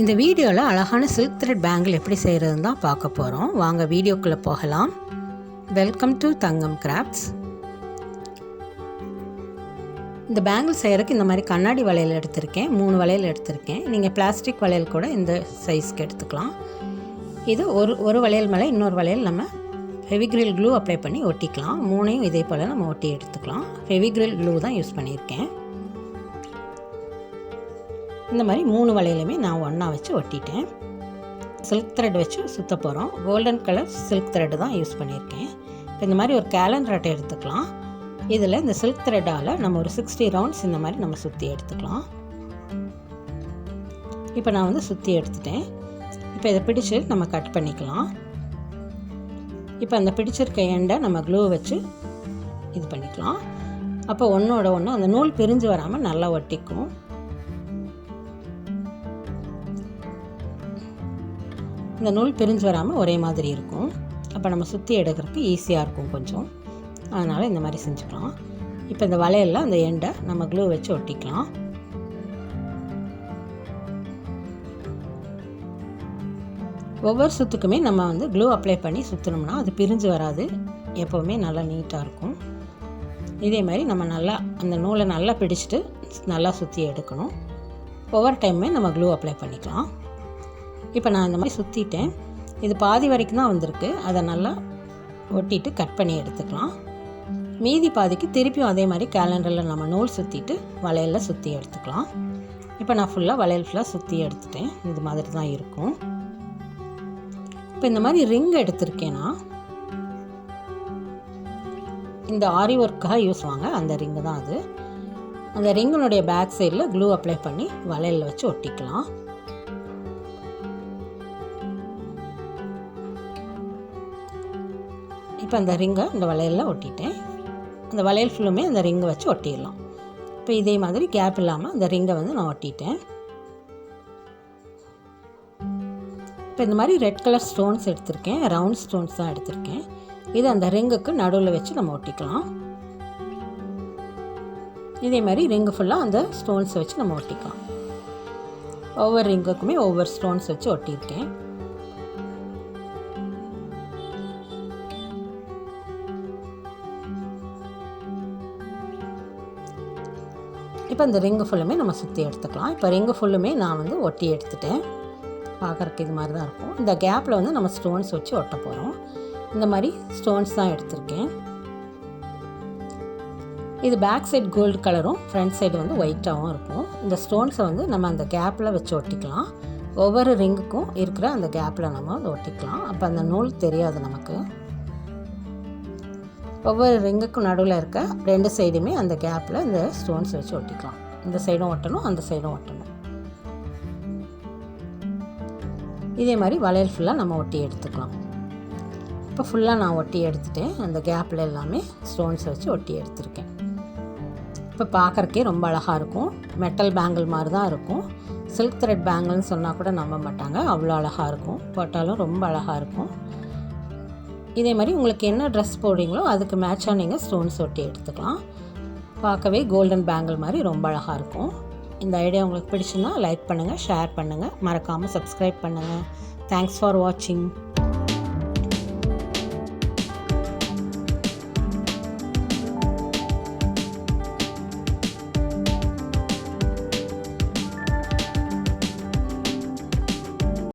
இந்த வீடியோவில் அழகான சில்க் த்ரெட் பேங்கிள் எப்படி செய்கிறதுன்னு தான் பார்க்க போகிறோம். வாங்க வீடியோக்குள்ளே போகலாம். Welcome to Thangam crafts. இந்த பேங்கிள் செய்கிறதுக்கு இந்த மாதிரி கண்ணாடி வளையல் எடுத்திருக்கேன். 3 வளையல் எடுத்திருக்கேன். நீங்கள் பிளாஸ்டிக் வளையல் கூட இந்த சைஸ்க்கு எடுத்துக்கலாம். இது ஒரு வளையல் மேலே இன்னொரு வளையல் நம்ம ஃபெவிக்ரில் க்ளூ அப்ளை பண்ணி ஒட்டிக்கலாம். 3ஐயும் இதே போல் நம்ம ஒட்டி எடுத்துக்கலாம். ஃபெவிக்ரில் க்ளூ தான் யூஸ் பண்ணியிருக்கேன். இந்த மாதிரி 3 வளையலுமே நான் ஒன்றா வச்சு ஒட்டிட்டேன். சில்க் த்ரெட் வச்சு சுற்ற போகிறோம். கோல்டன் கலர் சில்க் த்ரெட்டு தான் யூஸ் பண்ணியிருக்கேன். இப்போ இந்த மாதிரி ஒரு கேலண்டர் அட்டை எடுத்துக்கலாம். இதில் இந்த சில்க் த்ரெட்டால் நம்ம ஒரு 60 ரவுண்ட்ஸ் இந்த மாதிரி நம்ம சுற்றி எடுத்துக்கலாம். இப்போ நான் சுற்றி எடுத்துட்டேன். இப்போ இதை பிடிச்சி நம்ம கட் பண்ணிக்கலாம். இப்போ அந்த பிடிச்சிருக்க எண்டை நம்ம க்ளூ வச்சு இது பண்ணிக்கலாம். அப்போ ஒன்றோட ஒன்று அந்த நூல் பிரிஞ்சு வராமல் நல்லா ஒட்டிக்கும். இந்த நூல் பிரிஞ்சு வராமல் ஒரே மாதிரி இருக்கும். அப்போ நம்ம சுற்றி எடுக்கிறதுக்கு ஈஸியாக இருக்கும் கொஞ்சம். அதனால் இந்த மாதிரி செஞ்சுக்கலாம். இப்போ இந்த வளையலில் அந்த எண்டை நம்ம க்ளூ வச்சு ஒட்டிக்கலாம். ஒவ்வொரு சுற்றுக்குமே நம்ம க்ளூ அப்ளை பண்ணி சுற்றினோம்னா அது பிரிஞ்சு வராது. எப்போவுமே நல்லா நீட்டாக இருக்கும். இதே மாதிரி நம்ம நல்லா அந்த நூலை நல்லா பிடிச்சிட்டு நல்லா சுற்றி எடுக்கணும். ஒவ்வொரு டைமுமே நம்ம க்ளூ அப்ளை பண்ணிக்கலாம். இப்போ நான் இந்த மாதிரி சுற்றிட்டேன். இது பாதி வரைக்கும் தான் வந்திருக்கு. அதை நல்லா ஒட்டிட்டு கட் பண்ணி எடுத்துக்கலாம். மீதி பாதிக்கு திருப்பியும் அதே மாதிரி கேலண்டரில் நம்ம நூல் சுற்றிட்டு வளையலில் சுற்றி எடுத்துக்கலாம். இப்போ நான் வளையல் ஃபுல்லாக சுற்றி எடுத்துட்டேன். இது மாதிரி தான் இருக்கும். இப்போ இந்த மாதிரி ரிங் எடுத்திருக்கேன்னா இந்த ஆரி ஒர்க்காக யூஸ் வாங்க அந்த ரிங்கு தான் அது. அந்த ரிங்கினுடைய பேக் சைடில் க்ளூ அப்ளை பண்ணி வளையலில் வச்சு ஒட்டிக்கலாம். இப்போ அந்த ரிங்கை இந்த வளையலில் ஒட்டிட்டேன். அந்த வளையல் ஃபுல்லுமே அந்த ரிங்கை வச்சு ஒட்டிடலாம். இப்போ இதே மாதிரி கேப் இல்லாமல் அந்த ரிங்கை நான் ஒட்டிட்டேன். இப்போ இந்த மாதிரி ரெட் கலர் ஸ்டோன்ஸ் எடுத்திருக்கேன். ரவுண்ட் ஸ்டோன்ஸ் தான் எடுத்திருக்கேன். இது அந்த ரிங்குக்கு நடுவில் வச்சு நம்ம ஒட்டிக்கலாம். இதே மாதிரி ரிங்கு ஃபுல்லாக அந்த ஸ்டோன்ஸை வச்சு நம்ம ஒட்டிக்கலாம். ஒவ்வொரு ரிங்குக்குமே ஒவ்வொரு ஸ்டோன்ஸ் வச்சு ஒட்டியிருக்கேன். இப்போ இந்த ரிங்கு ஃபுல்லுமே நம்ம சுற்றி எடுத்துக்கலாம். இப்போ ரிங்கு ஃபுல்லுமே நான் ஒட்டி எடுத்துட்டேன். பார்க்குறக்கு இது மாதிரி தான் இருக்கும். இந்த கேப்பில் நம்ம ஸ்டோன்ஸ் வச்சு ஒட்ட போகிறோம். இந்த மாதிரி ஸ்டோன்ஸ் தான் எடுத்திருக்கேன். இது பேக் சைடு கோல்டு கலரும் ஃப்ரண்ட் சைடு ஒயிட்டாகவும் இருக்கும். இந்த ஸ்டோன்ஸை நம்ம அந்த கேப்பில் வச்சு ஒட்டிக்கலாம். ஒவ்வொரு ரிங்குக்கும் இருக்கிற அந்த கேப்பில் நம்ம ஒட்டிக்கலாம். அப்போ அந்த நூல் தெரியாது நமக்கு. ஒவ்வொரு ரிங்குக்கும் நடுவில் இருக்க 2 சைடுமே அந்த கேப்பில் இந்த ஸ்டோன்ஸ் வச்சு ஒட்டிக்கலாம். இந்த சைடும் ஒட்டணும், அந்த சைடும் ஒட்டணும். இதே மாதிரி வளையல் ஃபுல்லாக நம்ம ஒட்டி எடுத்துக்கலாம். இப்போ ஃபுல்லாக நான் ஒட்டி எடுத்துட்டேன். அந்த கேப்பில் எல்லாமே ஸ்டோன்ஸ் வச்சு ஒட்டி எடுத்துருக்கேன். இப்போ பார்க்குறக்கே ரொம்ப அழகாக இருக்கும். மெட்டல் பேங்கிள் மாதிரி தான் இருக்கும். சில்க் த்ரெட் பேங்கிள்னு சொன்னால் கூட நம்ப மாட்டாங்க. அவ்வளோ அழகாக இருக்கும். போட்டாலும் ரொம்ப அழகாக இருக்கும். இதே மாதிரி உங்களுக்கு என்ன ட்ரெஸ் போடுறீங்களோ அதுக்கு மேட்சாக நீங்கள் ஸ்டோன்ஸ் ஒட்டி எடுத்துக்கலாம். பார்க்கவே கோல்டன் பேங்கிள் மாதிரி ரொம்ப அழகாக இருக்கும். இந்த ஐடியா உங்களுக்கு பிடிச்சுன்னா லைக் பண்ணுங்கள், ஷேர் பண்ணுங்கள், மறக்காமல் சப்ஸ்கிரைப் பண்ணுங்கள். தேங்க்ஸ் ஃபார் வாட்சிங்.